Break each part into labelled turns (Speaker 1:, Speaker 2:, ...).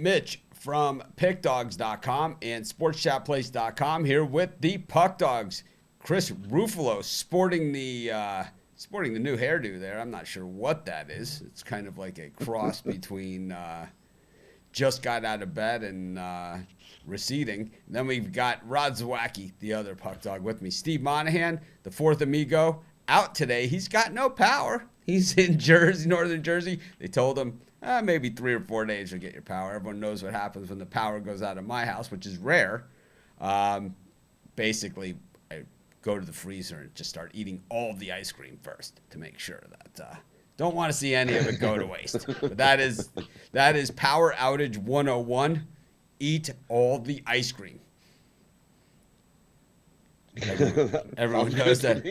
Speaker 1: Mitch from pickdogs.com and sportschatplace.com here with the Puck Dogs. Chris Ruffalo sporting the new hairdo there. I'm not sure what that is. It's kind of like a cross between just got out of bed and receding. Then we've got Rod Zawacki, the other Puck Dog, with me. Steve Monahan, the fourth amigo, out today. He's got no power. He's in Jersey, northern Jersey. They told him maybe 3 or 4 days you'll get your power. Everyone knows what happens when the power goes out of my house, which is rare. Basically, I go to the freezer and just start eating all of the ice cream first to make sure that don't want to see any of it go to waste. But that is Power Outage 101. Eat all the ice cream. Everyone knows that.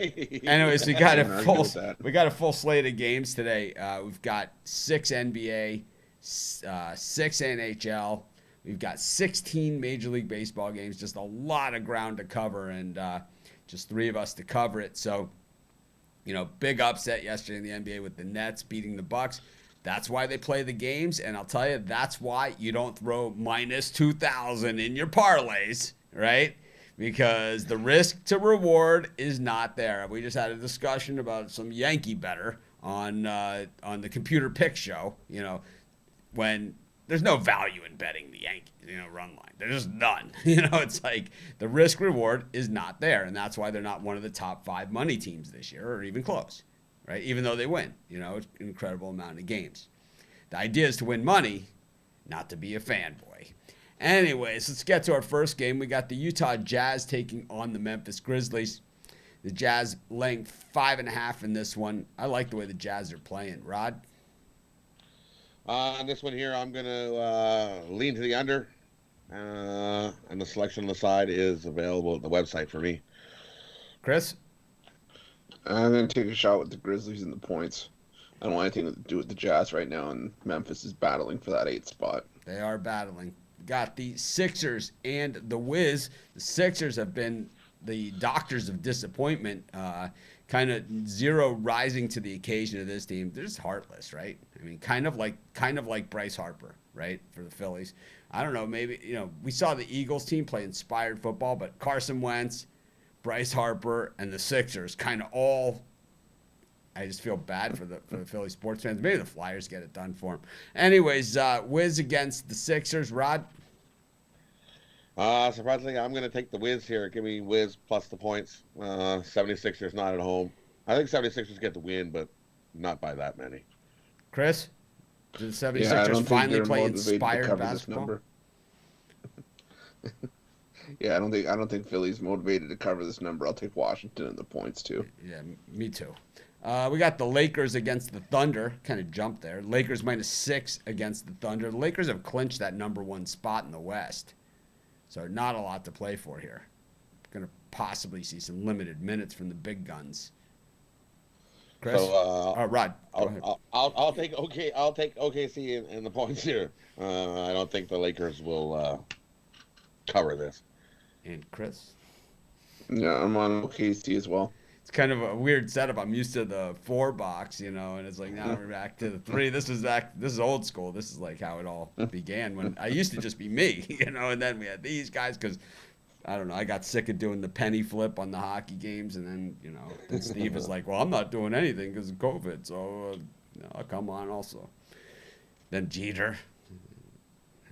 Speaker 1: Anyways, we got a full slate of games today. We've got 6 NBA, 6 NHL. We've got 16 Major League Baseball games. Just a lot of ground to cover, and just 3 of us to cover it. So, big upset yesterday in the NBA with the Nets beating the Bucks. That's why they play the games, and I'll tell you, that's why you don't throw minus 2,000 in your parlays, right? Because the risk to reward is not there. We just had a discussion about some Yankee better on the computer pick show. When there's no value in betting the Yankees, run line. There's just none. It's like the risk reward is not there, and that's why they're not one of the top 5 money teams this year, or even close, right? Even though they win, it's an incredible amount of games. The idea is to win money, not to be a fanboy. Anyways, let's get to our first game. We got the Utah Jazz taking on the Memphis Grizzlies. The Jazz laying 5.5 in this one. I like the way the Jazz are playing. Rod?
Speaker 2: On this one here, I'm going to lean to the under. And the selection on the side is available at the website for me.
Speaker 1: Chris?
Speaker 3: I'm going to take a shot with the Grizzlies and the points. I don't want anything to do with the Jazz right now, and Memphis is battling for that 8th spot.
Speaker 1: They are battling. Got the Sixers and the Wiz. The Sixers have been the doctors of disappointment, kind of zero rising to the occasion of this team. They're just heartless, right? I mean, kind of like Bryce Harper, right, for the Phillies. I don't know, maybe, we saw the Eagles team play inspired football, but Carson Wentz, Bryce Harper, and the Sixers kind of all, I just feel bad for the Philly sports fans. Maybe the Flyers get it done for them. Anyways, Wiz against the Sixers. Rod?
Speaker 2: Surprisingly, I'm going to take the Wiz here. Give me Wiz plus the points. 76ers not at home. I think 76ers get the win, but not by that many.
Speaker 1: Chris? Do the 76ers finally play inspired basketball?
Speaker 3: Yeah, I don't think Philly's motivated to cover this number. I'll take Washington and the points too.
Speaker 1: Yeah, me too. We got the Lakers against the Thunder. Kind of jumped there. Lakers -6 against the Thunder. The Lakers have clinched that number 1 spot in the West. So not a lot to play for here. Going to possibly see some limited minutes from the big guns. Chris?
Speaker 2: So,
Speaker 1: Rod,
Speaker 2: I'll take OKC and the points here. I don't think the Lakers will cover this.
Speaker 1: And Chris?
Speaker 3: Yeah, I'm on OKC as well.
Speaker 1: It's kind of a weird setup. I'm used to the 4 box, and it's like now we're back to the 3. This is old school. This is like how it all began when I used to just be me, and then we had these guys because I don't know. I got sick of doing the penny flip on the hockey games, and then then Steve was like, "Well, I'm not doing anything because of COVID, so I'll come on also." Then Jeter.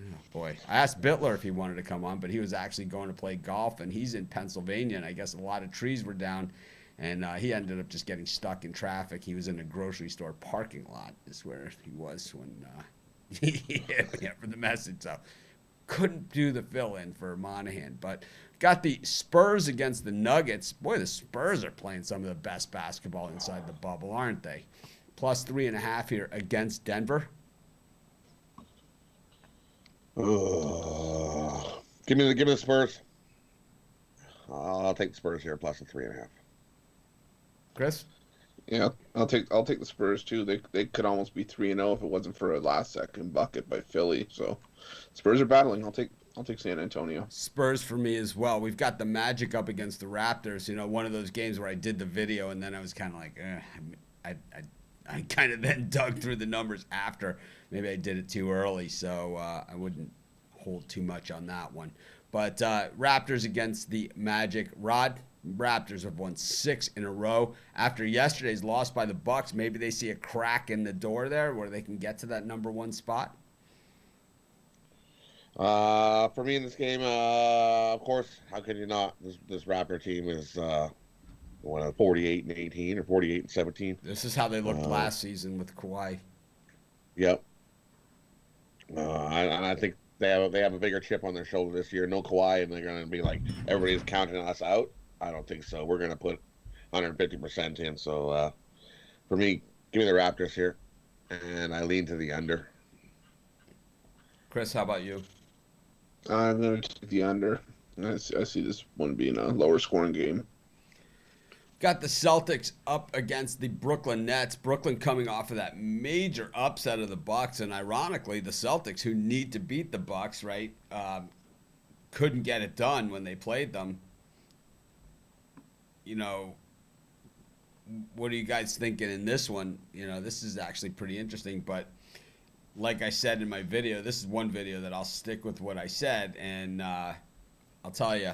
Speaker 1: Oh, boy, I asked Bitler if he wanted to come on, but he was actually going to play golf, and he's in Pennsylvania, and I guess a lot of trees were down. And he ended up just getting stuck in traffic. He was in a grocery store parking lot is where he was when he hit me up for the message. So couldn't do the fill-in for Monahan. But got the Spurs against the Nuggets. Boy, the Spurs are playing some of the best basketball inside the bubble, aren't they? +3.5 here against Denver.
Speaker 2: Give me the Spurs. I'll take the Spurs here plus the 3.5.
Speaker 1: Chris?
Speaker 3: Yeah, I'll take the Spurs too. They could almost be 3-0 if it wasn't for a last second bucket by Philly. So Spurs are battling. I'll take San Antonio.
Speaker 1: Spurs for me as well. We've got the Magic up against the Raptors. One of those games where I did the video and then I was kind of like, I kind of then dug through the numbers after. maybe I did it too early, so I wouldn't hold too much on that one. But Raptors against the Magic. Rod, Raptors have won 6 in a row. After yesterday's loss by the Bucks, maybe they see a crack in the door there where they can get to that number 1 spot.
Speaker 2: For me in this game, of course, how could you not? This Raptor team is 48-18 or 48-17.
Speaker 1: This is how they looked last season with Kawhi.
Speaker 2: Yep. And I think they have a bigger chip on their shoulder this year. No Kawhi, and they're going to be like, everybody's counting us out. I don't think so. We're going to put 150% in. So for me, give me the Raptors here, and I lean to the under.
Speaker 1: Chris, how about you?
Speaker 3: I'm going to take the under. I see this one being a lower scoring game.
Speaker 1: Got the Celtics up against the Brooklyn Nets. Brooklyn coming off of that major upset of the Bucks, and ironically, the Celtics, who need to beat the Bucks, right, couldn't get it done when they played them. You know, what are you guys thinking in this one? You know, this is actually pretty interesting, but like I said in my video, this is one video that I'll stick with what I said, and I'll tell you,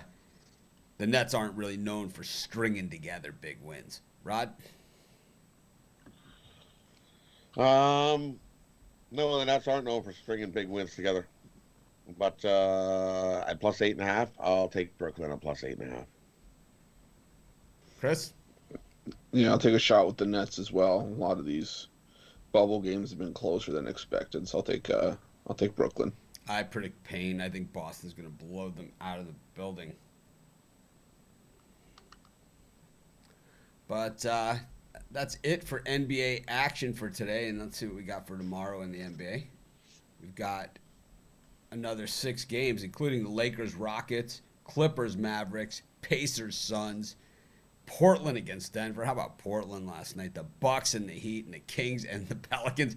Speaker 1: the Nets aren't really known for stringing together big wins. Rod?
Speaker 2: No, the Nets aren't known for stringing big wins together. But at plus 8.5, I'll take Brooklyn at plus 8.5.
Speaker 1: Chris?
Speaker 3: Yeah, I'll take a shot with the Nets as well. A lot of these bubble games have been closer than expected, so I'll take Brooklyn.
Speaker 1: I predict pain. I think Boston's going to blow them out of the building. But that's it for NBA action for today, and let's see what we got for tomorrow in the NBA. We've got another 6 games, including the Lakers, Rockets, Clippers, Mavericks, Pacers, Suns, Portland against Denver. How about Portland last night? The Bucks and the Heat and the Kings and the Pelicans.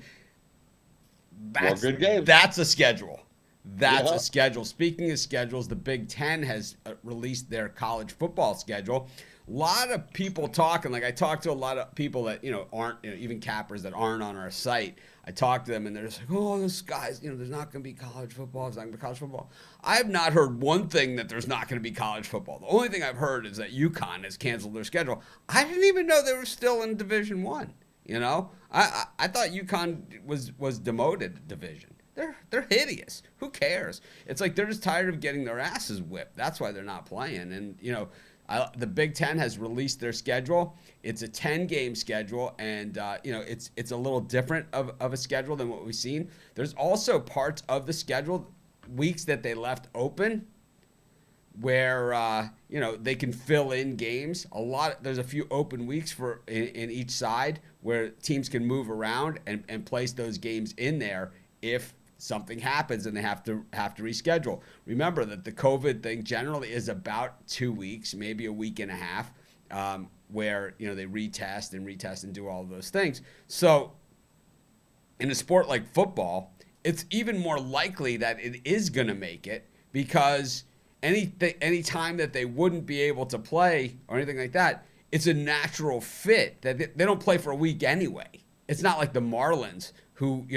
Speaker 2: That's good games.
Speaker 1: That's a schedule. That's a schedule. Speaking of schedules, the Big Ten has released their college football schedule. A lot of people talking, like I talked to a lot of people that, aren't, even cappers that aren't on our site. I talked to them and they're just like, oh, this guy's, there's not going to be college football. It's not going to be college football. I have not heard one thing that there's not going to be college football. The only thing I've heard is that UConn has canceled their schedule. I didn't even know they were still in Division I. I thought UConn was demoted division. They're hideous. Who cares? It's like they're just tired of getting their asses whipped. That's why they're not playing. And, the Big Ten has released their schedule. It's a 10-game schedule, and it's a little different of a schedule than what we've seen. There's also parts of the schedule, weeks that they left open, where they can fill in games. There's a few open weeks in each side where teams can move around and place those games in there if something happens and they have to reschedule. Remember that the COVID thing generally is about 2 weeks, maybe a week and a half, where they retest and do all of those things. So in a sport like football, it's even more likely that it is going to make it, because any time that they wouldn't be able to play or anything like that, it's a natural fit that they don't play for a week anyway. It's not like the Marlins who,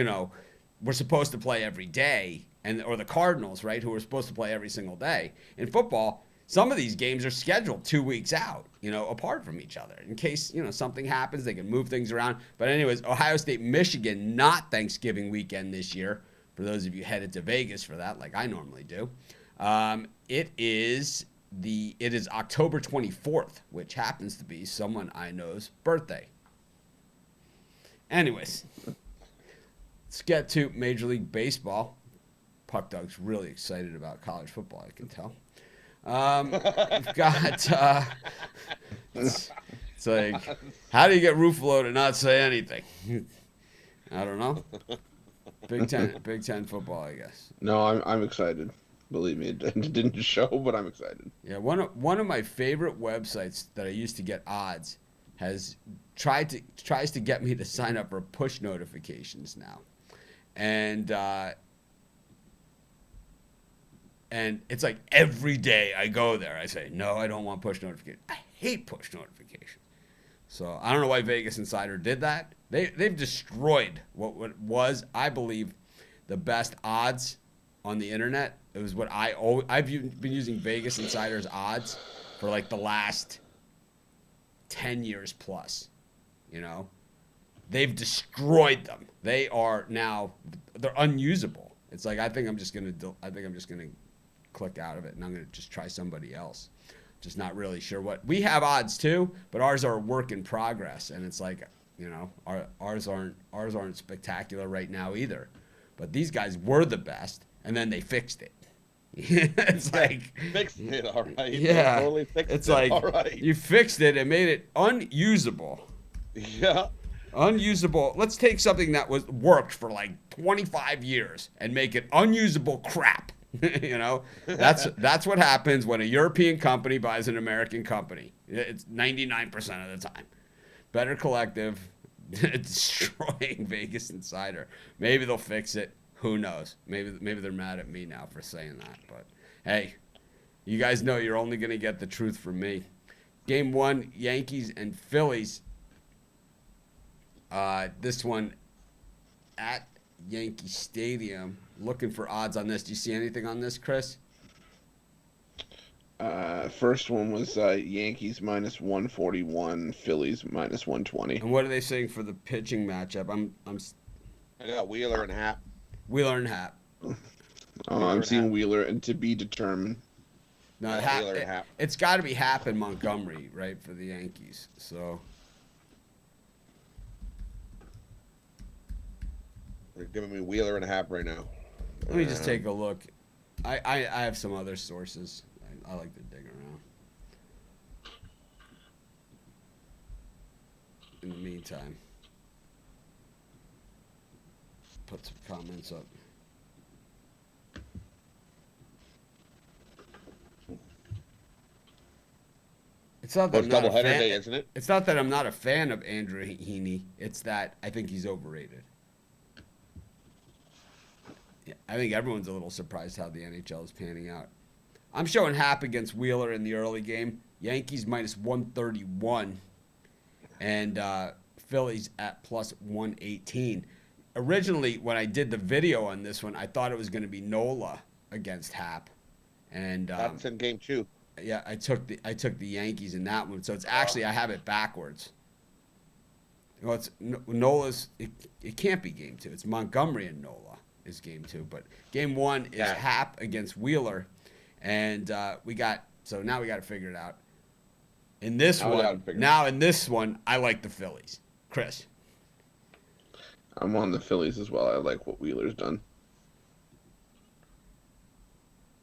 Speaker 1: we're supposed to play every day, or the Cardinals, right, who are supposed to play every single day. In football, some of these games are scheduled 2 weeks out, apart from each other. In case, something happens, they can move things around. But anyways, Ohio State, Michigan, not Thanksgiving weekend this year, for those of you headed to Vegas for that, like I normally do. It is October 24th, which happens to be someone I know's birthday. Anyways, let's get to Major League Baseball. Puck Dog's really excited about college football, I can tell. We've got, it's like, how do you get Ruffalo to not say anything? I don't know. Big Ten football, I guess.
Speaker 3: No, I'm excited. Believe me, it didn't show, but I'm excited.
Speaker 1: Yeah, one of my favorite websites that I used to get odds tries to get me to sign up for push notifications now. And it's like every day I go there, I say, no, I don't want push notifications. I hate push notifications. So I don't know why Vegas Insider did that. They've destroyed what was, I believe, the best odds on the internet. It was what I've been using Vegas Insider's odds for like the last 10 years plus. You know, they've destroyed them. They're unusable. It's like I think I'm just gonna click out of it and I'm gonna just try somebody else. Just not really sure what we have odds too, but ours are a work in progress, and it's like, you know, ours aren't spectacular right now either. But these guys were the best, and then they fixed it. It's like
Speaker 2: fixed it, all right.
Speaker 1: Yeah,
Speaker 2: totally fixed
Speaker 1: it's
Speaker 2: it,
Speaker 1: like
Speaker 2: all right.
Speaker 1: You fixed it and made it unusable.
Speaker 2: Yeah.
Speaker 1: Unusable. Let's take something that worked for like 25 years and make it unusable crap. You know, that's what happens when a European company buys an American company. It's 99% of the time. Better Collective destroying Vegas Insider. Maybe they'll fix it. Who knows? Maybe they're mad at me now for saying that. But hey, you guys know you're only going to get the truth from me. Game 1, Yankees and Phillies. This one at Yankee Stadium. Looking for odds on this. Do you see anything on this, Chris?
Speaker 3: First one was Yankees minus 141, Phillies minus 120.
Speaker 1: And what are they saying for the pitching matchup?
Speaker 2: I got Wheeler and Happ.
Speaker 1: Wheeler and Happ.
Speaker 3: I'm seeing Wheeler and to be determined.
Speaker 1: No,
Speaker 2: Wheeler and Happ.
Speaker 1: It's got to be Happ and Montgomery, right, for the Yankees. So
Speaker 2: They're giving me Wheeler and Happ right now.
Speaker 1: let me just take a look. I have some other sources. I like to dig around. In the meantime, put some comments up. It's not that
Speaker 2: It's doubleheader day, isn't it?
Speaker 1: It's not that I'm not a fan of Andrew Heaney. It's that I think he's overrated. Yeah, I think everyone's a little surprised how the NHL is panning out. I'm showing Happ against Wheeler in the early game. Yankees minus 131 and Phillies at plus 118. Originally, when I did the video on this one, I thought it was going to be Nola against Happ. And
Speaker 2: That's in game 2.
Speaker 1: yeah, I took the Yankees in that one. So it's actually, I have it backwards. Well, it's Nola's. It can't be game 2. It's Montgomery and Nola is game 2. But game 1 is Happ against Wheeler, and now we got to figure it out. In this one, I like the Phillies. Chris,
Speaker 3: I'm on the Phillies as well. I like what Wheeler's done.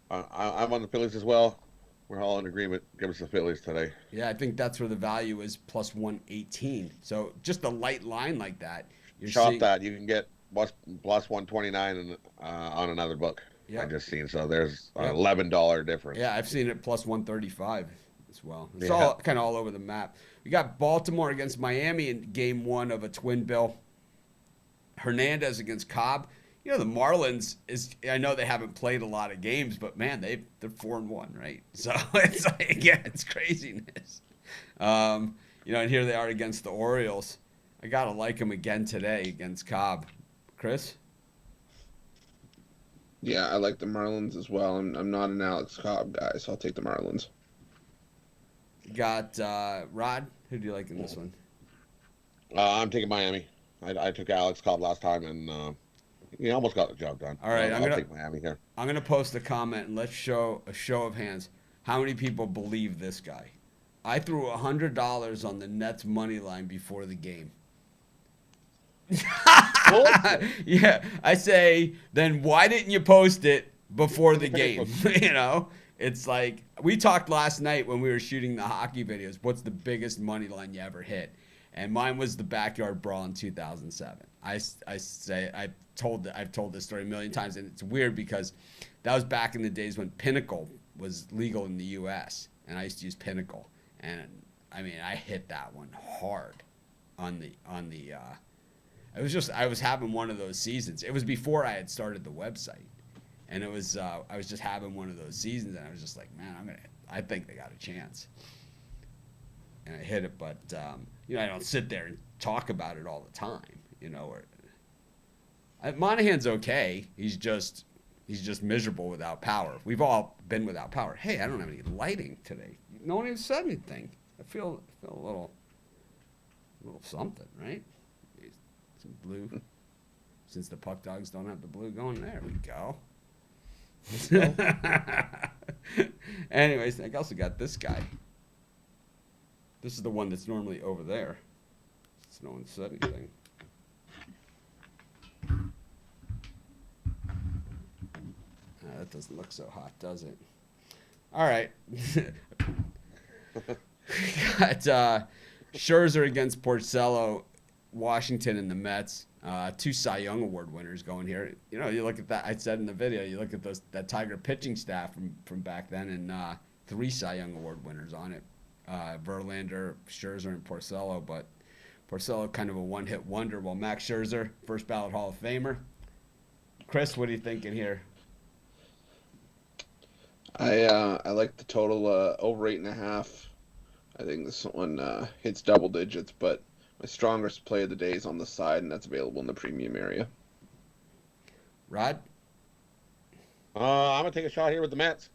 Speaker 2: I'm on the Phillies as well. We're all in agreement. Give us the Phillies today.
Speaker 1: yeah, I think that's where the value is, plus 118. So just a light line like that,
Speaker 2: Shop that. You can get plus 129 on another book.
Speaker 1: Yeah.
Speaker 2: I just seen. So there's an $11 difference.
Speaker 1: Yeah, I've seen it plus 135 as well. It's all kind of all over the map. We got Baltimore against Miami in game 1 of a twin bill. Hernandez against Cobb. You know, the Marlins I know they haven't played a lot of games, but man, they're 4-1, right? So it's like, yeah, it's craziness. And here they are against the Orioles. I gotta like them again today against Cobb. Chris?
Speaker 3: Yeah, I like the Marlins as well. I'm not an Alex Cobb guy, so I'll take the Marlins.
Speaker 1: Got Rod. Who do you like in this one?
Speaker 2: I'm taking Miami. I took Alex Cobb last time, and he almost got the job done.
Speaker 1: All right,
Speaker 2: I'll take Miami here.
Speaker 1: I'm gonna post a comment and let's show a show of hands. How many people believe this guy? I threw $100 on the Nets money line before the game. Yeah, I say, then why didn't you post it before the game? It's like we talked last night when we were shooting the hockey videos. What's the biggest money line you ever hit? And mine was the backyard brawl in 2007. I've told this story a million times, and it's weird because that was back in the days when Pinnacle was legal in the U.S. and I used to use Pinnacle, and I mean I hit that one hard on the. I was having one of those seasons. It was before I had started the website, and I was just having one of those seasons, and I was just like, man, I think they got a chance. and I hit it, but I don't sit there and talk about it all the time. Monahan's okay. He's just miserable without power. We've all been without power. Hey, I don't have any lighting today. No one even said anything. I feel a little something, right? Some blue. Since the puck dogs don't have the blue going, there we go. Anyways, I also got this guy. This is the one that's normally over there. Since no one said anything. That doesn't look so hot, does it? All right. Got Scherzer against Porcello, Washington, and the Mets. 2 Cy Young Award winners going here. You look at that. I said in the video, you look at that Tiger pitching staff from back then, and 3 Cy Young Award winners on it. Verlander, Scherzer, and Porcello. But Porcello kind of a one-hit wonder, while Max Scherzer, first ballot Hall of Famer. Chris, what are you thinking here?
Speaker 3: I like the total over 8.5. I think this one hits double digits, but my strongest play of the day is on the side, and that's available in the premium area.
Speaker 1: Rod?
Speaker 2: I'm gonna take a shot here with the Mets.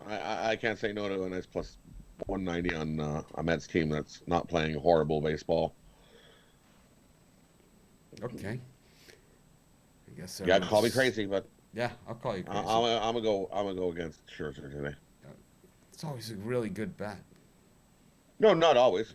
Speaker 2: I can't say no to a nice plus 190 on a Mets team that's not playing horrible baseball.
Speaker 1: Okay. I guess so.
Speaker 2: Yeah, call me crazy, but
Speaker 1: yeah, I'll call you crazy.
Speaker 2: I'm gonna go against Scherzer today.
Speaker 1: It's always a really good bet.
Speaker 2: No, not always.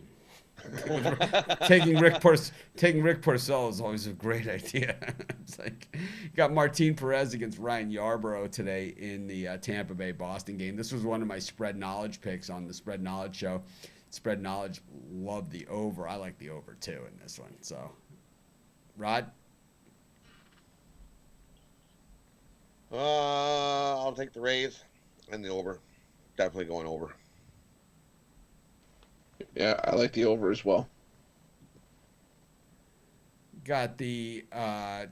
Speaker 1: taking Rick Porcello is always a great idea. It's like you got Martin Perez against Ryan Yarbrough today in the Tampa Bay Boston game. This was one of my spread knowledge picks on the Spread Knowledge show. Spread Knowledge loved the over. I like the over too in this one. So, Rod?
Speaker 2: I'll take the Rays and the over. Definitely going over.
Speaker 3: Yeah, I like the over as well.
Speaker 1: Got the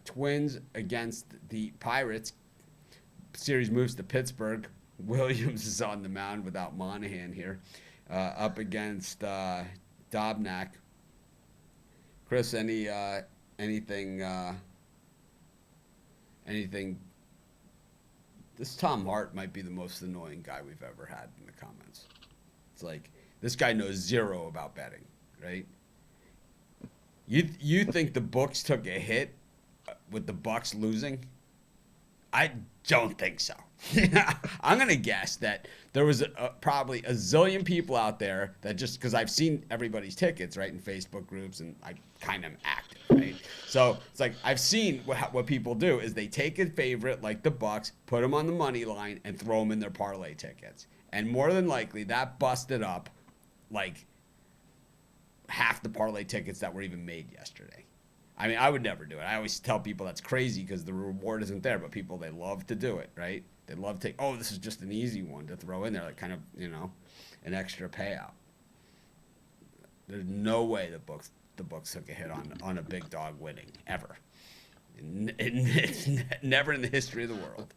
Speaker 1: Twins against the Pirates. Series moves to Pittsburgh. Williams is on the mound without Monahan here. Up against Dobnak. Chris, anything? This Tom Hart might be the most annoying guy we've ever had in the comments. It's like, this guy knows zero about betting, right? You think the books took a hit with the Bucks losing? I don't think so. I'm going to guess that there was probably a zillion people out there that just, because I've seen everybody's tickets, right, in Facebook groups, and I kind of am active, right? So it's like I've seen what people do is they take a favorite like the Bucks, put them on the money line, and throw them in their parlay tickets. And more than likely, that busted up like half the parlay tickets that were even made yesterday. I mean, I would never do it. I always tell people that's crazy because the reward isn't there, but people, they love to do it, right? They love to, this is just an easy one to throw in there, like kind of, an extra payout. There's no way the books took a hit on a big dog winning, ever. It's never in the history of the world.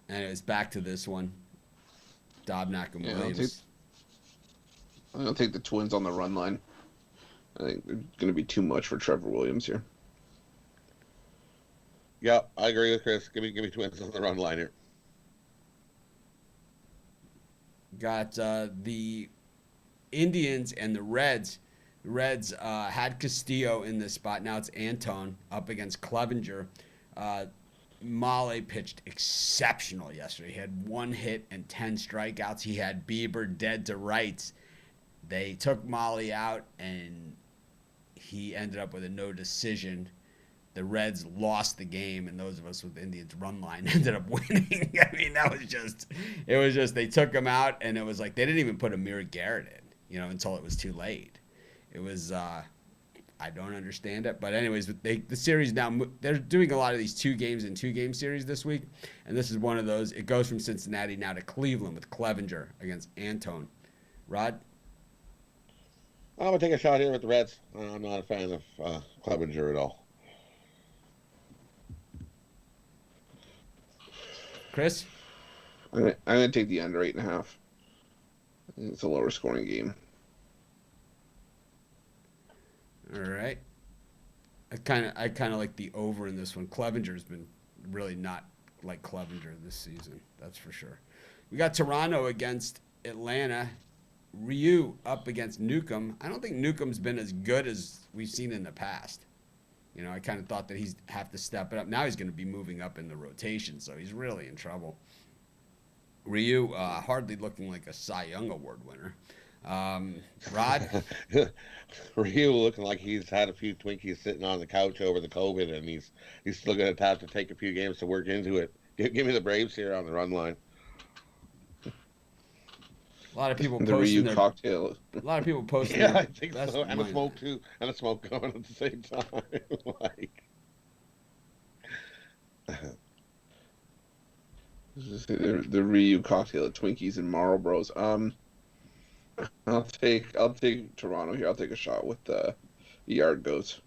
Speaker 1: Anyways, back to this one. Dobnak and Williams.
Speaker 3: I'm going to take the Twins on the run line. I think they're going to be too much for Trevor Williams here.
Speaker 2: Yeah, I agree with Chris. Give me Twins on the run line here.
Speaker 1: Got the Indians and the Reds. The Reds had Castillo in this spot. Now it's Antone up against Clevenger. Male pitched exceptional yesterday. He had 1 hit and 10 strikeouts. He had Bieber dead to rights. They took Male out, and he ended up with a no decision. The Reds lost the game, and those of us with the Indians run line ended up winning. I mean, it was just they took him out, and it was like they didn't even put Amir Garrett in, until it was too late. It was I don't understand it, but anyways, the series now, they're doing a lot of these 2-game series this week, and this is one of those. It goes from Cincinnati now to Cleveland with Clevenger against Antone. Rod?
Speaker 2: I'm going to take a shot here with the Reds. I'm not a fan of Clevenger at all.
Speaker 1: Chris?
Speaker 3: I'm gonna take the under 8.5. It's a lower scoring game.
Speaker 1: All right. I kind of like the over in this one. Clevenger's been really not like Clevenger this season. That's for sure. We got Toronto against Atlanta. Ryu up against Newcomb. I don't think Newcomb's been as good as we've seen in the past. You know, I kind of thought that he's have to step it up. Now he's going to be moving up in the rotation, so he's really in trouble. Ryu hardly looking like a Cy Young Award winner. Rod?
Speaker 2: Ryu looking like he's had a few Twinkies sitting on the couch over the COVID, and he's still going to have to take a few games to work into it. Give me the Braves here on the run line.
Speaker 1: A lot of people
Speaker 3: The
Speaker 1: posting
Speaker 3: Ryu
Speaker 1: their,
Speaker 3: cocktail.
Speaker 1: a lot of people posting.
Speaker 2: Yeah,
Speaker 1: their
Speaker 2: I think
Speaker 1: best
Speaker 2: so. And a
Speaker 1: money.
Speaker 2: smoke too, and a smoke going at the same time. Like,
Speaker 3: The Ryu cocktail at Twinkies and Marlboros. I'll take Toronto here. I'll take a shot with the yard goats.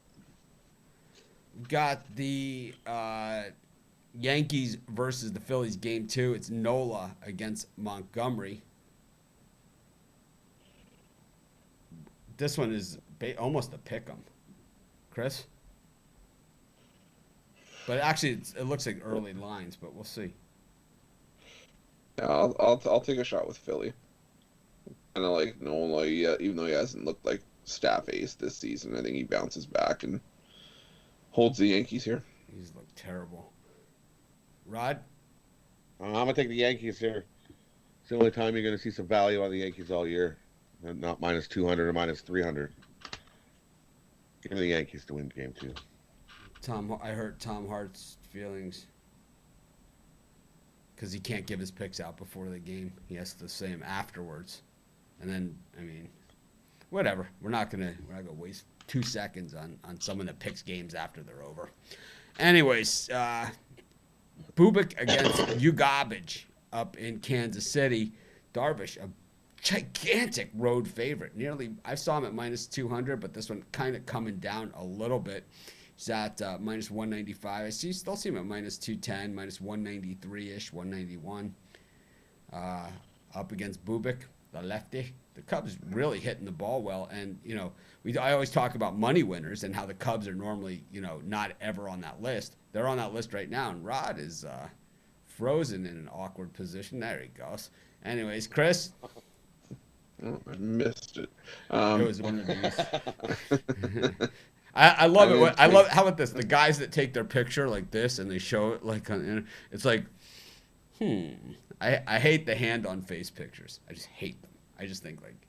Speaker 1: Got the Yankees versus the Phillies game 2. It's Nola against Montgomery. This one is almost a pick 'em. Chris? But actually, it looks like early lines, but we'll see.
Speaker 3: Yeah, I'll take a shot with Philly. Kind of like Nola, yeah, even though he hasn't looked like staff ace this season. I think he bounces back and holds the Yankees here.
Speaker 1: He's looked terrible. Rod?
Speaker 2: I'm going to take the Yankees here. It's the only time you're going to see some value on the Yankees all year. And not minus 200 or minus 300. Give me the Yankees to win game 2.
Speaker 1: I hurt Tom Hart's feelings because he can't give his picks out before the game. He has to say them afterwards, and then I mean, whatever. We're not gonna waste 2 seconds on someone that picks games after they're over. Anyways, Bubik against U Garbage up in Kansas City. Darvish, a gigantic road favorite. I saw him at minus 200, but this one kind of coming down a little bit. He's at minus 195. I still see him at minus 210, minus 193-ish, 191. Up against Bubik, the lefty. The Cubs really hitting the ball well. And, you know, I always talk about money winners and how the Cubs are normally, you know, not ever on that list. They're on that list right now, and Rod is frozen in an awkward position. There he goes. Anyways, Chris?
Speaker 3: Oh, I missed it.
Speaker 1: It was one of these. I love it. How about this? The guys that take their picture like this and they show it like on. It's like, I hate the hand on face pictures. I just hate them. I just think like,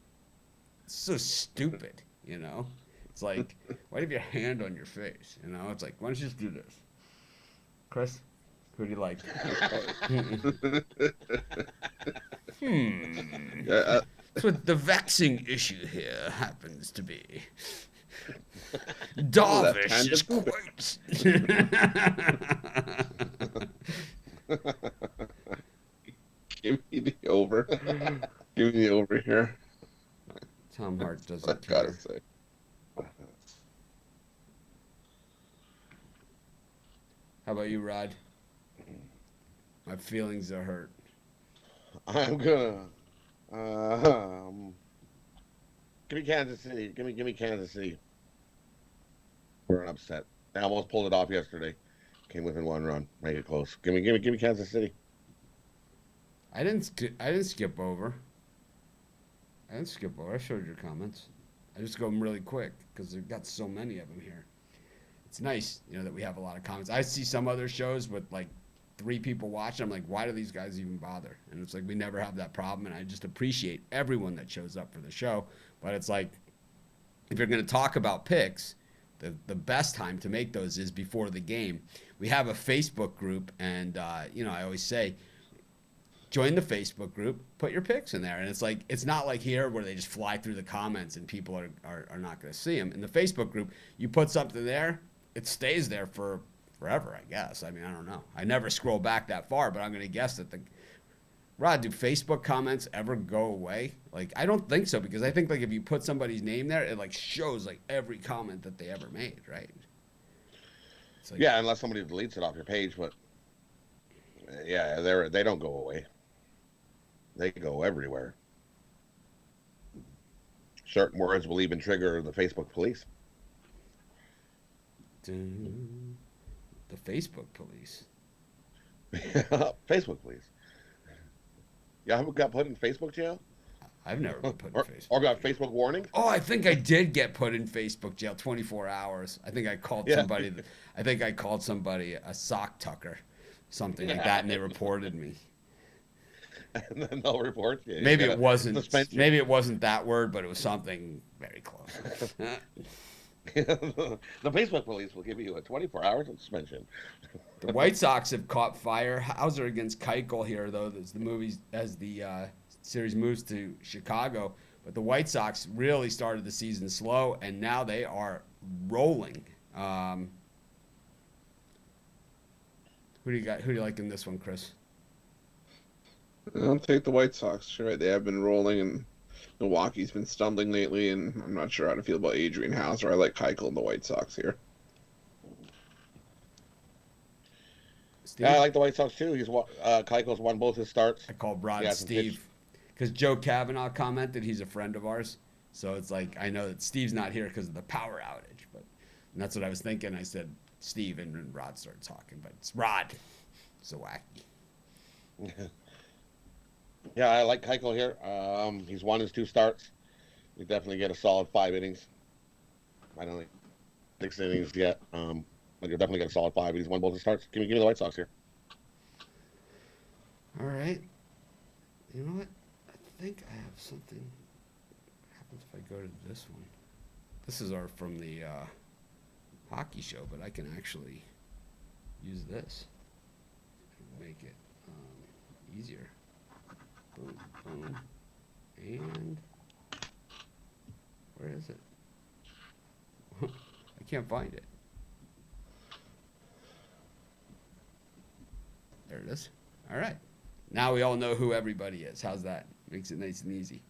Speaker 1: it's so stupid. You know, it's like, why do you have your hand on your face? You know, it's like, why don't you just do this? Chris, who do you like? That's what the vexing issue here happens to be. Darvish is quite.
Speaker 3: Give me the over. Give me the over here.
Speaker 1: Tom Hart doesn't
Speaker 3: I've
Speaker 1: care.
Speaker 3: gotta say.
Speaker 1: How about you, Rod? My feelings are hurt.
Speaker 2: I'm gonna give me Kansas City. Give me Kansas City. We're an upset. They almost pulled it off yesterday. Came within 1 run. Made it close. Give me Kansas City.
Speaker 1: I didn't skip over. I showed your comments. I just go them really quick because we've got so many of them here. It's nice, you know, that we have a lot of comments. I see some other shows with like 3 people watching. I'm like, why do these guys even bother? And it's like we never have that problem, and I just appreciate everyone that shows up for the show. But it's like, if you're going to talk about picks, the best time to make those is before the game. We have a Facebook group, and you know, I always say, join the Facebook group, put your picks in there. And it's like, it's not like here where they just fly through the comments and people are not going to see them. In the Facebook group, you put something there, it stays there for forever, I guess. I mean, I don't know. I never scroll back that far, but I'm going to guess that Rod, do Facebook comments ever go away? Like, I don't think so, because I think like if you put somebody's name there, it like shows like every comment that they ever made, right? It's like,
Speaker 2: Yeah, unless somebody deletes it off your page, but yeah, they don't go away. They go everywhere. Certain words will even trigger the Facebook police.
Speaker 1: The Facebook police.
Speaker 2: Facebook police. You haven't got put in Facebook jail?
Speaker 1: I've never been put in Facebook.
Speaker 2: Or got Facebook warnings?
Speaker 1: Oh, I think I did get put in Facebook jail 24 hours. I think I called somebody. I think I called somebody a sock tucker, something like that, and they reported me.
Speaker 2: And then they'll report you.
Speaker 1: Maybe it wasn't. Maybe it wasn't that word, but it was something very close.
Speaker 2: The Facebook police will give you a 24-hour suspension.
Speaker 1: The White Sox have caught fire. Hauser against Keuchel here, though, as the series moves to Chicago. But the White Sox really started the season slow, and now they are rolling. Who do you got? Who do you like in this one, Chris?
Speaker 3: I'll take the White Sox. You're right. They have been rolling, and Milwaukee's been stumbling lately, and I'm not sure how to feel about Adrian Hauser. I like Keuchel and the White Sox here.
Speaker 1: Steve?
Speaker 2: Yeah, I like the White Sox too. Keuchel's won both his starts.
Speaker 1: I called Rod Steve because Joe Kavanaugh commented he's a friend of ours. So it's like I know that Steve's not here because of the power outage, but that's what I was thinking. I said Steve, and Rod started talking, but it's Rod. So wacky.
Speaker 2: Yeah, I like Keuchel here. He's won his 2 starts. You definitely get a solid 5 innings. I don't think 6 innings yet. But you'll definitely get a solid 5. He's won both his starts. Give me the White Sox here.
Speaker 1: All right. You know what? I think I have something. What happens if I go to this one? This is from the hockey show, but I can actually use this and make it easier. Boom, boom, and where is it? I can't find it. There it is. All right. Now we all know who everybody is. How's that? Makes it nice and easy.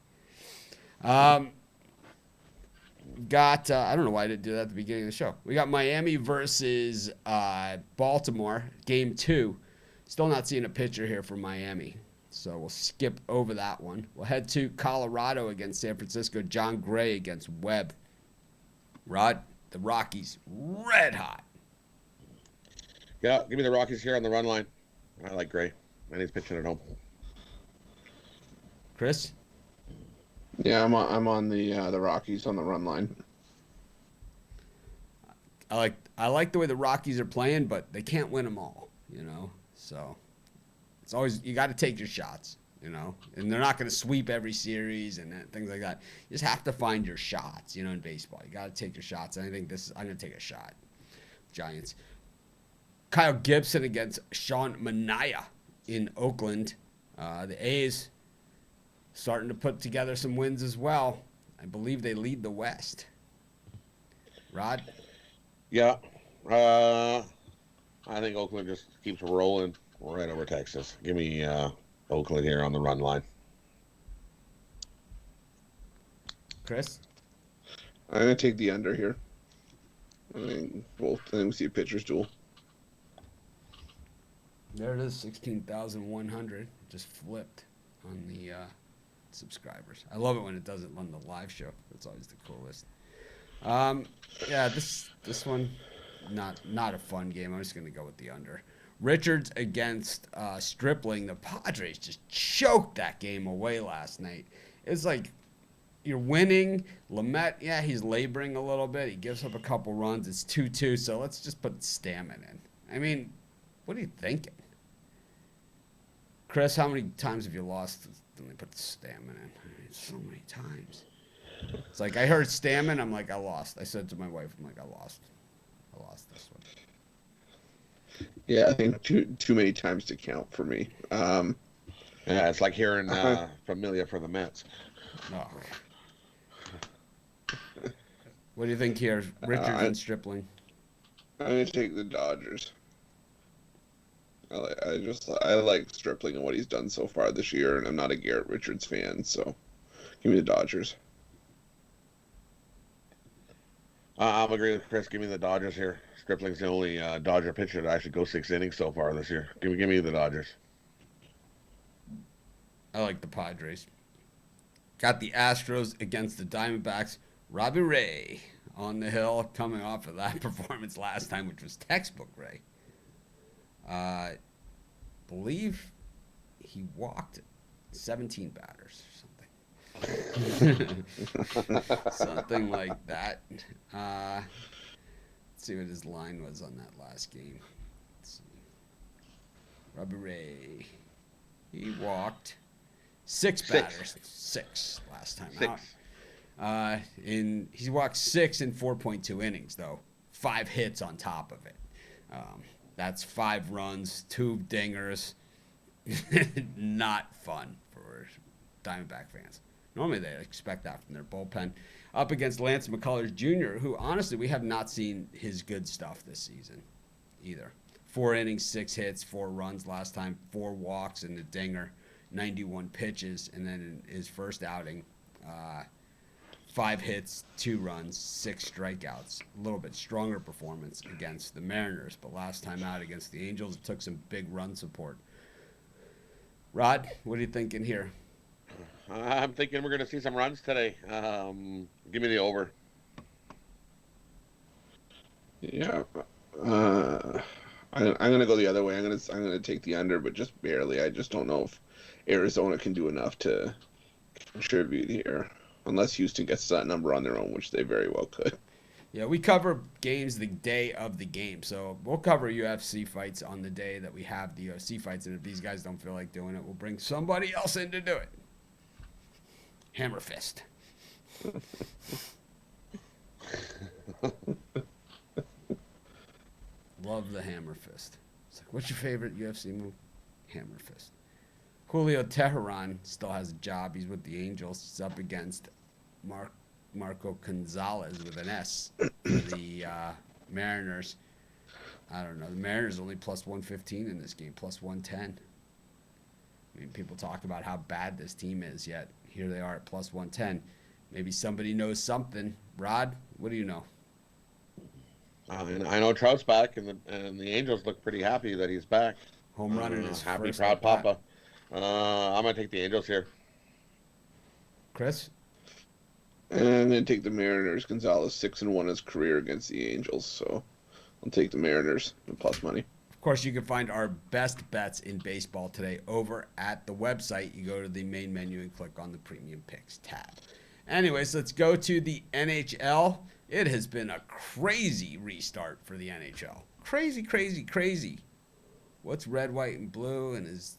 Speaker 1: Got I don't know why I didn't do that at the beginning of the show. We got Miami versus Baltimore, game 2. Still not seeing a pitcher here for Miami. So we'll skip over that one. We'll head to Colorado against San Francisco. John Gray against Webb. Rod, the Rockies, red hot.
Speaker 2: Yeah, give me the Rockies here on the run line. I like Gray, and he's pitching at home.
Speaker 1: Chris?
Speaker 3: Yeah, I'm on the Rockies on the run line.
Speaker 1: I like the way the Rockies are playing, but they can't win them all, So it's always you got to take your shots, and they're not going to sweep every series and things like that. You just have to find your shots, in baseball. You got to take your shots. And I think I'm going to take a shot. Giants. Kyle Gibson against Sean Manaea in Oakland. The A's starting to put together some wins as well. I believe they lead the West. Rod?
Speaker 2: Yeah. I think Oakland just keeps rolling right over Texas. Give me Oakland here on the run line.
Speaker 1: Chris?
Speaker 3: I'm going to take the under here. I think we see a pitcher's duel.
Speaker 1: There it is, 16,100. Just flipped on the subscribers. I love it when it does it on the live show. That's always the coolest. Yeah, this one, not a fun game. I'm just going to go with the under. Richards against Stripling. The Padres just choked that game away last night. It's like you're winning. Lamet, yeah, he's laboring a little bit. He gives up a couple runs. It's 2-2, so let's just put Stammen in. I mean, what are you thinking? Chris, how many times have you lost when they put the Stammen in? I mean, so many times. It's like I heard Stammen, I'm like, I lost. I said to my wife, I'm like, I lost this one.
Speaker 3: Yeah, I think too many times to count for me.
Speaker 2: Yeah, it's like hearing Familia for the Mets.
Speaker 1: Oh. What do you think here, Richards and Stripling?
Speaker 3: I'm gonna take the Dodgers. I like Stripling and what he's done so far this year, and I'm not a Garrett Richards fan, so give me the Dodgers.
Speaker 2: I'm agreeing with Chris. Give me the Dodgers here. Stripling's the only Dodger pitcher to actually go 6 innings so far this year. Give me the Dodgers.
Speaker 1: I like the Padres. Got the Astros against the Diamondbacks. Robbie Ray on the hill coming off of that performance last time, which was textbook Ray. Believe he walked 17 batters or something. Something like that. Let's see what his line was on that last game. Let's see. Robbie Ray. He walked six batters. Six last time out. He walked 6 in 4.2 innings, though. 5 hits on top of it. That's 5 runs, 2 dingers. Not fun for Diamondback fans. Normally they expect that from their bullpen. Up against Lance McCullers Jr., who honestly we have not seen his good stuff this season either. 4 innings, 6 hits, 4 runs last time, 4 walks and a dinger, 91 pitches, and then in his first outing, 5 hits, 2 runs, 6 strikeouts. A little bit stronger performance against the Mariners, but last time out against the Angels, it took some big run support. Rod, what are you thinking here?
Speaker 2: I'm thinking we're going to see some runs today. Give me the over.
Speaker 3: Yeah. I'm going to go the other way. I'm going to take the under, but just barely. I just don't know if Arizona can do enough to contribute here, unless Houston gets that number on their own, which they very well could.
Speaker 1: Yeah, we cover games the day of the game, so we'll cover UFC fights on the day that we have the UFC fights, and if these guys don't feel like doing it, we'll bring somebody else in to do it. Hammer fist. Love the hammer fist. It's like, what's your favorite UFC move? Hammer fist. Julio Teheran still has a job. He's with the Angels. He's up against Marco Gonzalez with an S for the Mariners. I don't know. The Mariners only plus 115 in this game, plus 110. I mean, people talk about how bad this team is, yet here they are at plus 110. Maybe somebody knows something. Rod, what do you know?
Speaker 2: I know Trout's back, and the Angels look pretty happy that he's back.
Speaker 1: Home run in his
Speaker 2: happy,
Speaker 1: first
Speaker 2: proud
Speaker 1: at-bat.
Speaker 2: papa. I'm going to take the Angels here.
Speaker 1: Chris?
Speaker 3: And I'm going to take the Mariners. Gonzalez 6-1 his career against the Angels, so I'll take the Mariners and plus money.
Speaker 1: Of course, you can find our best bets in baseball today over at the website. You go to the main menu and click on the Premium Picks tab. Anyways, let's go to the NHL. It has been a crazy restart for the NHL. Crazy, crazy, crazy. What's red, white, and blue and is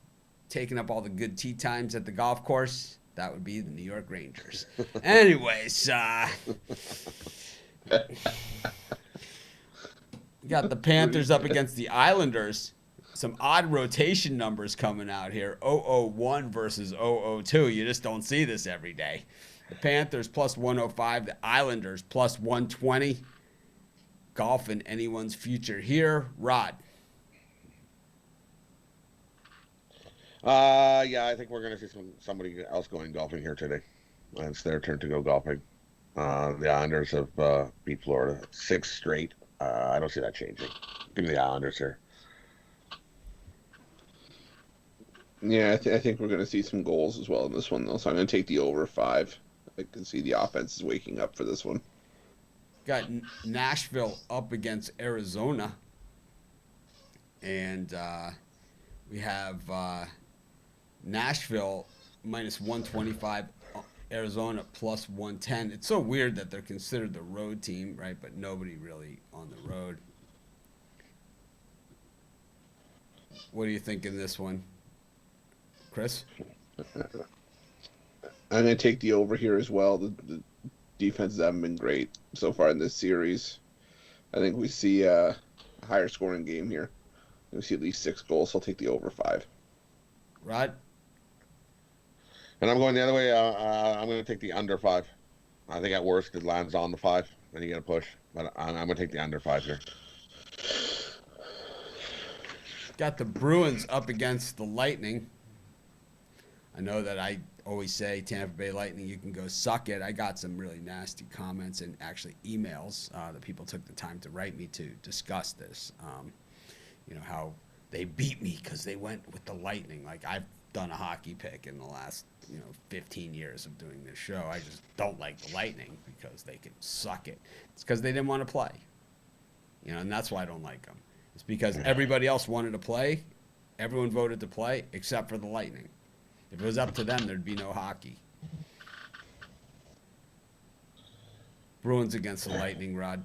Speaker 1: taking up all the good tee times at the golf course? That would be the New York Rangers. Anyways, we got the Panthers up against the Islanders. Some odd rotation numbers coming out here. 001 versus 002. You just don't see this every day. The Panthers plus 105. The Islanders plus 120. Golf in anyone's future here. Rod.
Speaker 2: Yeah, I think we're going to see somebody else going golfing here today. It's their turn to go golfing. The Islanders have beat Florida 6 straight. I don't see that changing. Give me the Islanders here.
Speaker 3: Yeah, I think we're going to see some goals as well in this one, though. So I'm going to take the over 5. I can see the offense is waking up for this one.
Speaker 1: Got Nashville up against Arizona. And we have Nashville minus 125, Arizona plus 110. It's so weird that they're considered the road team, right? But nobody really on the road. What do you think in this one, Chris?
Speaker 3: I'm going to take the over here as well. The defenses haven't been great so far in this series. I think we see a higher scoring game here. We see at least 6 goals, so I'll take the over 5.
Speaker 1: Rod?
Speaker 2: And I'm going the other way. I'm going to take the under 5. I think at worst it lands on the 5. Then you get a push. But I'm going to take the under 5 here.
Speaker 1: Got the Bruins up against the Lightning. I know that I always say Tampa Bay Lightning, you can go suck it. I got some really nasty comments and actually emails that people took the time to write me to discuss this. You know, how they beat me because they went with the Lightning. Like, I've done a hockey pick in the last 15 years of doing this show. I just don't like the Lightning because they can suck it. It's because they didn't want to play, and that's why I don't like them. It's because everybody else wanted to play. Everyone voted to play except for the Lightning. If it was up to them, there'd be no hockey. Bruins against the Lightning, Rod.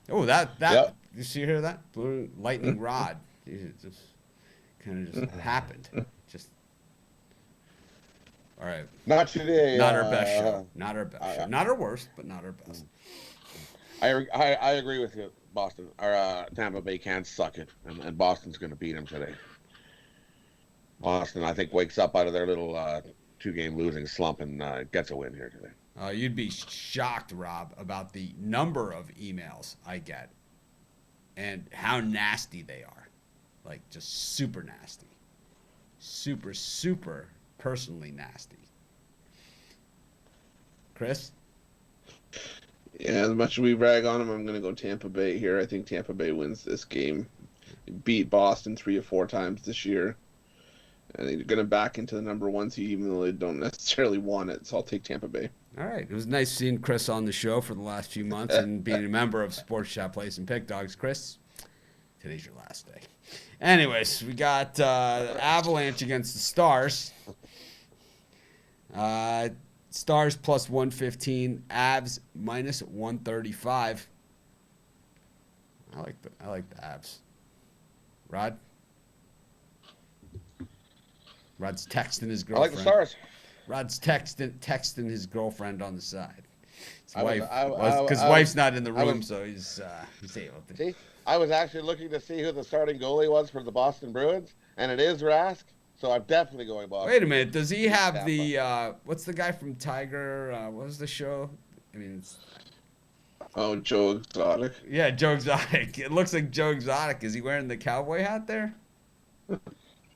Speaker 1: Oh, that
Speaker 2: Yep.
Speaker 1: You see hear that? Lightning Rod. It just kind of just happened. Just all right.
Speaker 2: Not today.
Speaker 1: Not our best show. Not our best show. Not our worst, but not our best.
Speaker 2: I agree with you, Boston. Or Tampa Bay can't suck it, and Boston's going to beat them today. Boston, I think, wakes up out of their little 2-game losing slump and gets a win here today.
Speaker 1: You'd be shocked, Rob, about the number of emails I get and how nasty they are. Like, just super nasty. Super, super personally nasty. Chris?
Speaker 3: Yeah, as much as we rag on them, I'm going to go Tampa Bay here. I think Tampa Bay wins this game. Beat Boston 3 or 4 times this year. And they're going to back into the number 1 seed, even though they don't necessarily want it. So I'll take Tampa Bay.
Speaker 1: All right. It was nice seeing Chris on the show for the last few months and being a member of Sports Shop Place and Pick Dogs. Chris, today's your last day. Anyways, we got Avalanche against the Stars. Stars plus 115, Avs minus 135. I like the Avs. Rod? Rod's texting his girlfriend.
Speaker 2: I like the Stars.
Speaker 1: Rod's texting his girlfriend on the side. His
Speaker 2: I
Speaker 1: wife, because
Speaker 2: was-
Speaker 1: wife's not in the
Speaker 2: I
Speaker 1: room,
Speaker 2: was-
Speaker 1: so he's able to.
Speaker 2: See, I was actually looking to see who the starting goalie was for the Boston Bruins, and it is Rask. So I'm definitely going Boston.
Speaker 1: Wait a minute. Does he have the what's the guy from Tiger? What was the show? I mean,
Speaker 3: Oh, Joe Exotic.
Speaker 1: yeah, Joe Exotic. It looks like Joe Exotic. Is he wearing the cowboy hat there?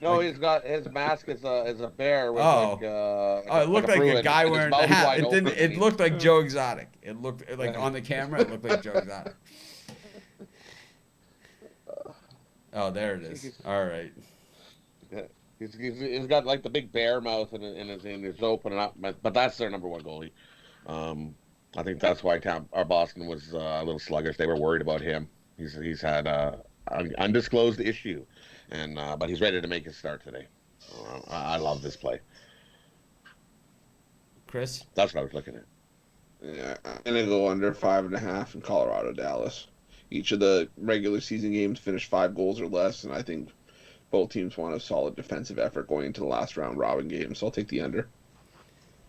Speaker 2: No, he's got his mask is a bear. With
Speaker 1: It looked like a guy wearing the hat. It didn't. It looked like Joe Exotic. It looked like on the camera. It looked like Joe Exotic. Oh, there it is. All right.
Speaker 2: He's got like the big bear mouth and it's opening up, but that's their number 1 goalie. I think that's why our Boston was a little sluggish. They were worried about him. He's had an undisclosed issue, but he's ready to make his start today. I love this play.
Speaker 1: Chris?
Speaker 2: That's what I was looking at.
Speaker 3: Yeah, I'm going to go under 5.5 in Colorado, Dallas. Each of the regular season games finished 5 goals or less, and I think both teams want a solid defensive effort going into the last round robin game, so I'll take the under.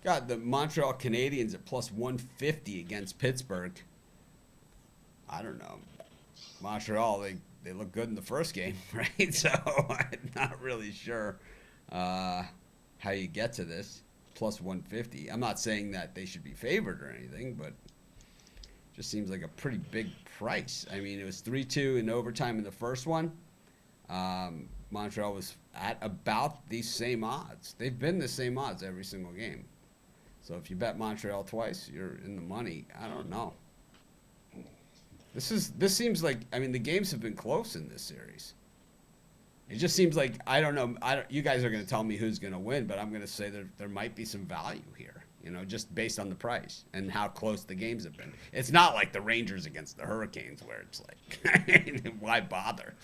Speaker 1: Got the Montreal Canadiens at plus 150 against Pittsburgh. I don't know. Montreal, they look good in the first game, right? So I'm not really sure how you get to this. Plus 150. I'm not saying that they should be favored or anything, but it just seems like a pretty big price. I mean, it was 3-2 in overtime in the first one. Montreal was at about these same odds. They've been the same odds every single game. So if you bet Montreal twice, you're in the money. I don't know. This seems like, I mean, the games have been close in this series. It just seems like, I don't know. You guys are going to tell me who's going to win, but I'm going to say there might be some value here, just based on the price and how close the games have been. It's not like the Rangers against the Hurricanes where it's like, why bother?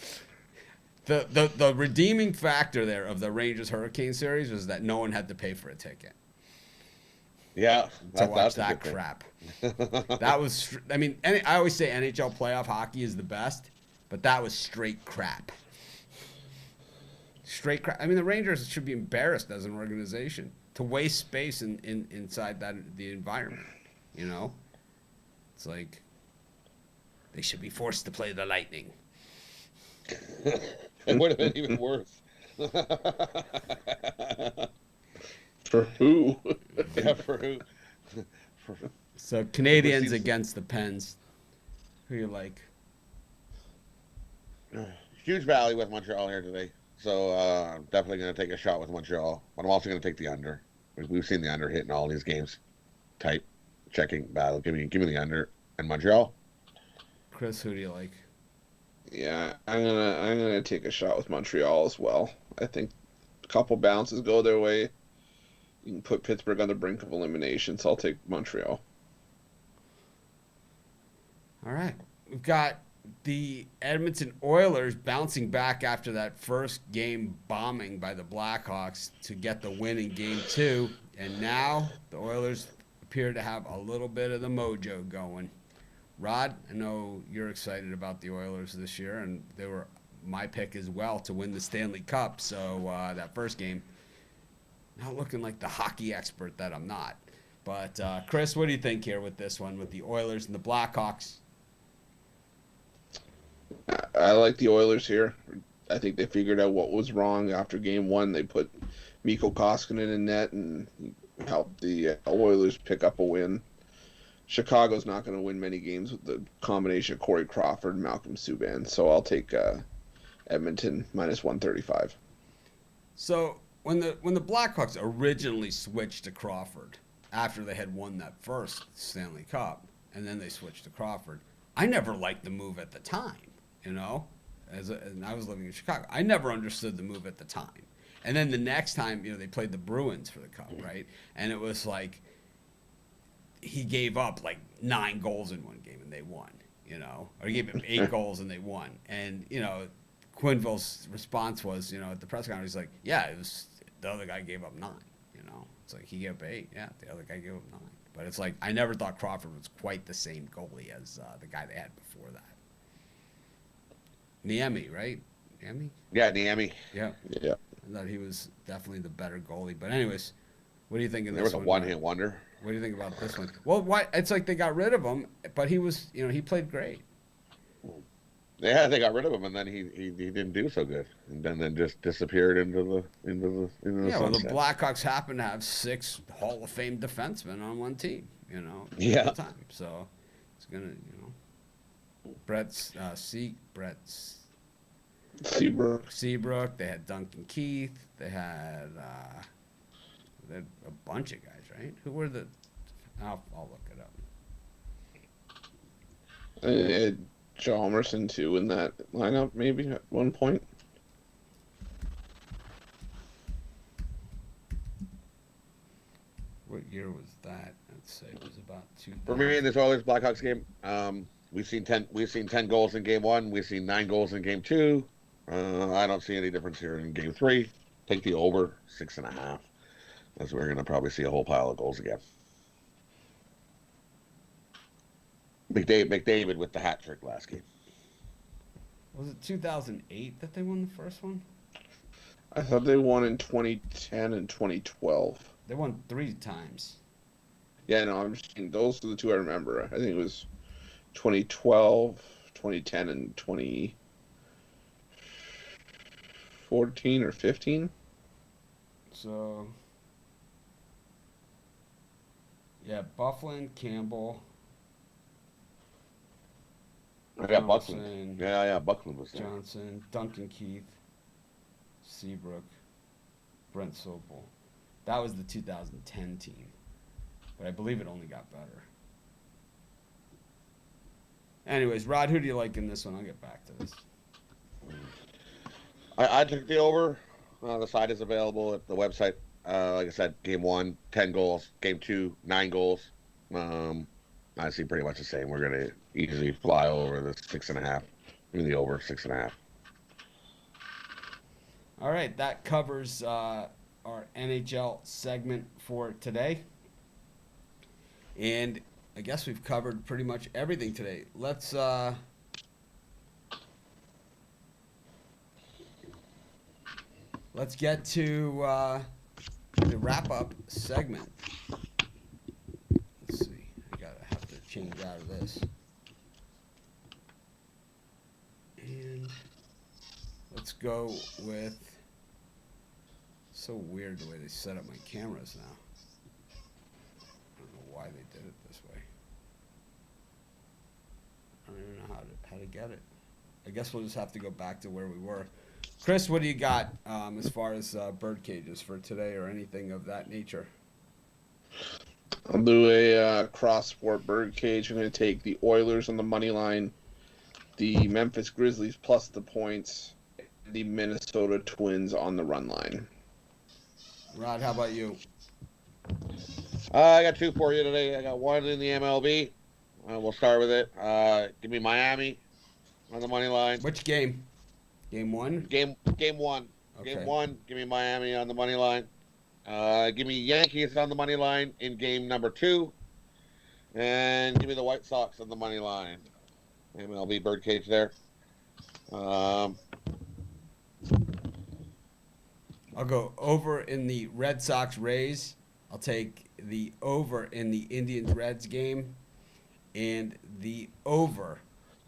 Speaker 1: The redeeming factor there of the Rangers Hurricane series was that no one had to pay for a ticket.
Speaker 2: Yeah,
Speaker 1: to watch that crap. That was, I mean, I always say NHL playoff hockey is the best, but that was straight crap. Straight crap. I mean, the Rangers should be embarrassed as an organization to waste space inside the environment. It's like they should be forced to play the Lightning.
Speaker 2: It would have been even worse.
Speaker 3: For who?
Speaker 2: Yeah, for who?
Speaker 1: So Canadians against the Pens. Who you like?
Speaker 2: Huge value with Montreal here today. So I'm definitely going to take a shot with Montreal. But I'm also going to take the under. We've seen the under hit in all these games. Tight, checking battle. Give me the under and Montreal.
Speaker 1: Chris, who do you like?
Speaker 3: Yeah, I'm gonna take a shot with Montreal as well. I think a couple bounces go their way, you can put Pittsburgh on the brink of elimination. So I'll take Montreal.
Speaker 1: All right. We've got the Edmonton Oilers bouncing back after that first game bombing by the Blackhawks to get the win in Game 2. And now the Oilers appear to have a little bit of the mojo going. Rod, I know you're excited about the Oilers this year, and they were my pick as well to win the Stanley Cup. So that first game, not looking like the hockey expert that I'm not. But Chris, what do you think here with this one, with the Oilers and the Blackhawks?
Speaker 3: I like the Oilers here. I think they figured out what was wrong after Game 1. They put Mikko Koskinen in net and helped the Oilers pick up a win. Chicago's not going to win many games with the combination of Corey Crawford and Malcolm Subban, so I'll take Edmonton minus 135.
Speaker 1: So when the Blackhawks originally switched to Crawford after they had won that first Stanley Cup, and then they switched to Crawford, I never liked the move at the time, you know, and I was living in Chicago. I never understood the move at the time. And then the next time, you know, they played the Bruins for the Cup, right? And it was like he gave up like 9 goals in one game and they won, you know, or he gave up 8 goals and they won. And, you know, Quenneville's response was, you know, at the press conference, he's like, yeah, it was the other guy gave up 9, you know. It's like he gave up 8, yeah, the other guy gave up 9. But it's like I never thought Crawford was quite the same goalie as the guy they had before that. Niemi, right? Niemi?
Speaker 2: Yeah, Niemi.
Speaker 1: Yeah.
Speaker 3: Yeah.
Speaker 1: I thought he was definitely the better goalie. But anyways, what do you think of
Speaker 2: There
Speaker 1: this
Speaker 2: was a
Speaker 1: one?
Speaker 2: one-hit wonder.
Speaker 1: What do you think about this one? Well, why? It's like they got rid of him, but he was, you know, he played great.
Speaker 2: Yeah, they got rid of him, and then he didn't do so good, and then just disappeared into the
Speaker 1: Yeah, well, the
Speaker 2: sunset.
Speaker 1: Blackhawks happen to have 6 Hall of Fame defensemen on one team, you know,
Speaker 2: Yeah.
Speaker 1: at the time. So it's gonna, you know, Seabrook. They had Duncan Keith. They had a bunch of guys, right? Who were the? I'll look it up.
Speaker 3: Chalmerson too in that lineup maybe at one point.
Speaker 1: What year was that? Let's say it was about 2000.
Speaker 2: For me in this Oilers Blackhawks game, we've seen 10 goals in Game 1. We've seen 9 goals in Game 2. I don't see any difference here in Game 3. Take the over 6.5. As we're gonna probably see a whole pile of goals again. McDavid with the hat trick last game.
Speaker 1: Was it 2008 that they won the first one?
Speaker 3: I thought they won in 2010 and 2012.
Speaker 1: They won 3 times.
Speaker 3: Yeah, no, I'm just saying those are the 2 I remember. I think it was 2012, 2010, and 2014 or 15.
Speaker 1: So, yeah, Bufflin, Campbell.
Speaker 2: I got
Speaker 1: Johnson,
Speaker 2: Buckland. Yeah, Buckland was there.
Speaker 1: Johnson, Duncan Keith, Seabrook, Brent Sopel. That was the 2010 team, but I believe it only got better. Anyways, Rod, who do you like in this one? I'll get back to this.
Speaker 2: I took the over. The side is available at the website. Like I said, Game 1, 10 goals. Game 2, 9 goals. I see pretty much the same. We're going to easily fly over the 6.5. Even the over 6.5.
Speaker 1: All right, that covers our NHL segment for today. And I guess we've covered pretty much everything today. Let's get to the wrap-up segment. Let's see. I have to change out of this. And let's go with... So weird the way they set up my cameras now. I don't know why they did it this way. I don't even know how to get it. I guess we'll just have to go back to where we were. Chris, what do you got as far as bird cages for today or anything of that nature?
Speaker 3: I'll do a cross-sport bird cage. I'm going to take the Oilers on the money line, the Memphis Grizzlies plus the points, and the Minnesota Twins on the run line.
Speaker 1: Rod, how about you?
Speaker 2: I got two for you today. I got one in the MLB. We'll start with it. Give me Miami on the money line.
Speaker 1: Which game? Game one?
Speaker 2: Game one.
Speaker 1: Okay.
Speaker 2: Game one. Give me Miami on the money line. Give me Yankees on the money line in game number 2. And give me the White Sox on the money line. MLB birdcage there.
Speaker 1: I'll go over in the Red Sox Rays. I'll take the over in the Indians Reds game and the over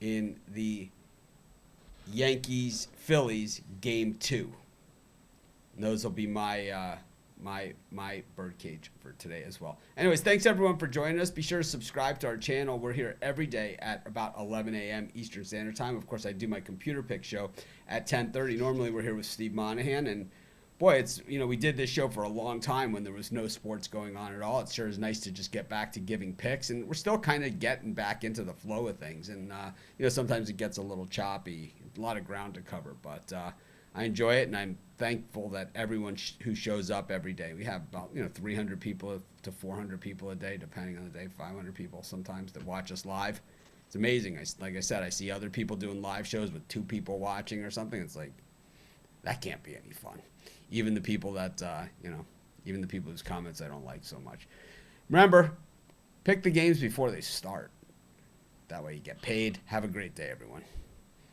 Speaker 1: in the Yankees Phillies game 2. And those will be my my birdcage for today as well. Anyways, thanks everyone for joining us. Be sure to subscribe to our channel. We're here every day at about 11 a.m. Eastern Standard Time. Of course, I do my computer pick show at 10:30. Normally, we're here with Steve Monahan, and boy, it's, we did this show for a long time when there was no sports going on at all. It sure is nice to just get back to giving picks, and we're still kind of getting back into the flow of things. And sometimes it gets a little choppy, a lot of ground to cover, but I enjoy it, and I'm thankful that everyone who shows up every day. We have about 300 people to 400 people a day, depending on the day, 500 people sometimes that watch us live. It's amazing. Like I said, I see other people doing live shows with 2 people watching or something. It's like, that can't be any fun. Even the people that, even the people whose comments I don't like so much. Remember, pick the games before they start. That way you get paid. Have a great day, everyone.